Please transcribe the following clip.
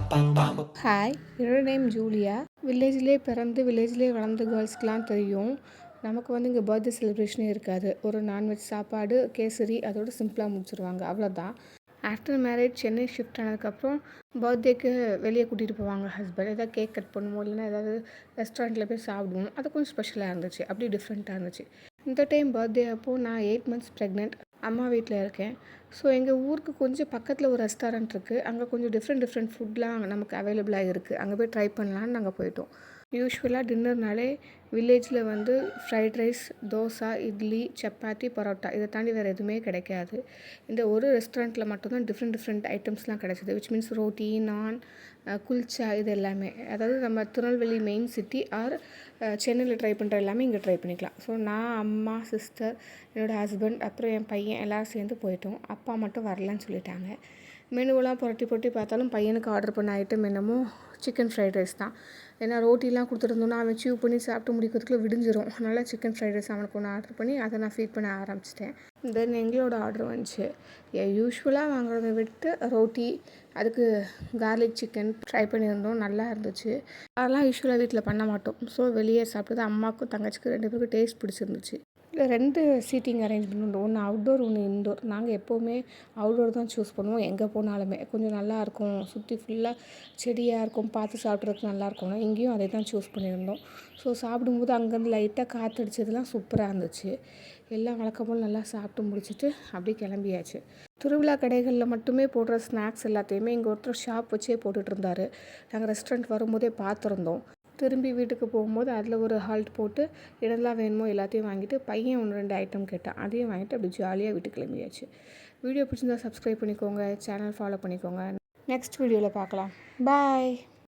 Hi, என்னோட name Julia. வில்லேஜ்லேயே பிறந்து வில்லேஜ்லேயே வளர்ந்த கேர்ள்ஸ்க்கெலாம் தெரியும். நமக்கு வந்து இங்கே பர்த்டே செலிப்ரேஷனே இருக்காது. ஒரு நான்வெஜ் சாப்பாடு, கேசரி அதோட சிம்பிளாக முடிச்சிருவாங்க, அவ்வளோதான். ஆஃப்டர் மேரேஜ் சென்னை ஷிஃப்ட் ஆனதுக்கப்புறம் பர்த்டேக்கு வெளியே கூட்டிகிட்டு போவாங்க ஹஸ்பண்ட். ஏதாவது கேக் கட் பண்ணுவோம், இல்லைன்னா ஏதாவது ரெஸ்டாரண்ட்டில் போய் சாப்பிடுவோம். அது கொஞ்சம் ஸ்பெஷலாக இருந்துச்சு, அப்படி டிஃப்ரெண்ட்டாக இருந்துச்சு. இந்த டைம் பர்த்டே அப்போது நான் 8 months ப்ரெக்னென்ட், அம்மா வீட்டில் இருக்கேன். ஸோ எங்கள் ஊருக்கு கொஞ்சம் பக்கத்தில் ஒரு ரெஸ்டாரண்ட் இருக்குது. அங்கே கொஞ்சம் டிஃப்ரெண்ட் ஃபுட்லாம் நமக்கு அவைலபிளாக இருக்குது. அங்கே போய் ட்ரை பண்ணலான்னு நாங்கள் போயிட்டோம். யூஸ்வலாக டின்னர்னாலே வில்லேஜில் வந்து ஃப்ரைட் ரைஸ், தோசை, இட்லி, சப்பாத்தி, பரோட்டா இதை தாண்டி வேறு எதுவுமே கிடைக்காது. இந்த ஒரு ரெஸ்டாரண்ட்டில் மட்டும்தான் டிஃப்ரெண்ட் ஐட்டம்ஸ்லாம் கிடச்சிது. விச் மீன்ஸ் ரோட்டி, நான், குல்ச்சா இது எல்லாமே. அதாவது நம்ம திருநெல்வேலி மெயின் சிட்டி ஆர் சென்னையில் ட்ரை பண்ணுற எல்லாமே இங்கே ட்ரை பண்ணிக்கலாம். ஸோ நான், அம்மா, சிஸ்டர், என்னோடய ஹஸ்பண்ட், அப்புறம் என் பையன் எல்லோரும் சேர்ந்து போயிட்டோம். அப்பா மட்டும் வரலன்னு சொல்லிட்டாங்க. மெனுவெல்லாம் புரட்டி பார்த்தாலும் பையனுக்கு ஆர்டர் பண்ண ஐட்டம் என்னமோ சிக்கன் ஃப்ரைட் ரைஸ் தான். ஏன்னா ரோட்டிலாம் கொடுத்துருந்தோன்னா அவன் சீவ் பண்ணி சாப்பிட்டு முடிக்கிறதுக்குள்ள விடிஞ்சிரும். அதனால் சிக்கன் ஃப்ரைட் ரைஸ் அவனுக்கு ஒன்று ஆர்டர் பண்ணி அதை நான் ஃபீட் பண்ண ஆரம்பிச்சிட்டேன். தென் எங்களோட ஆர்டர் வந்துச்சு. யூஸ்வலாக வாங்குறதை விட்டு ரோட்டி, அதுக்கு கார்லிக் சிக்கன் ட்ரை பண்ணியிருந்தோம், நல்லா இருந்துச்சு. அதெல்லாம் யூஸ்வலாக வீட்டில் பண்ண மாட்டோம். ஸோ வெளியே சாப்பிட்டது அம்மாவுக்கும் தங்கச்சிக்கும் 2 பேருக்கும் டேஸ்ட் பிடிச்சிருந்துச்சு. இல்லை 2 சீட்டிங் அரேஞ்ச்மெண்ட் உண்டு. ஒன்று அவுட்டோர், ஒன்று இன்டோர். நாங்கள் எப்போவுமே அவுட்டோர் தான் சூஸ் பண்ணுவோம் எங்கே போனாலுமே. கொஞ்சம் நல்லாயிருக்கும், சுற்றி ஃபுல்லாக செடியாக இருக்கும், பார்த்து சாப்பிட்றதுக்கு நல்லாயிருக்கும்னா இங்கேயும் அதே தான் சூஸ் பண்ணியிருந்தோம். ஸோ சாப்பிடும்போது அங்கேருந்து லைட்டாக காற்றடிச்சதுலாம் சூப்பராக இருந்துச்சு. எல்லாம் வழக்கம் போல் நல்லா சாப்பிட்டு முடிச்சுட்டு அப்படியே கிளம்பியாச்சு. திருவிழா கடைகளில் மட்டுமே போடுற ஸ்நாக்ஸ் எல்லாத்தையுமே இங்கே ஒருத்தர் ஷாப் வச்சே போட்டுட்ருந்தார். நாங்கள் ரெஸ்டாரண்ட் வரும்போதே பார்த்துருந்தோம். திரும்பி வீட்டுக்கு போகும்போது அதில் ஒரு ஹால்ட் போட்டு என்னெல்லாம் வேணுமோ எல்லாத்தையும் வாங்கிட்டு பையன் 1-2 ஐட்டம் கேட்டான். அதையும் வாங்கிட்டு அப்படி ஜாலியாக வீட்டுக்கு கிளம்பியாச்சு. வீடியோ பிடிச்சிருந்தா சப்ஸ்கிரைப் பண்ணிக்கோங்க, சேனல் ஃபாலோ பண்ணிக்கோங்க. நெக்ஸ்ட் வீடியோவில் பார்க்கலாம். பாய்.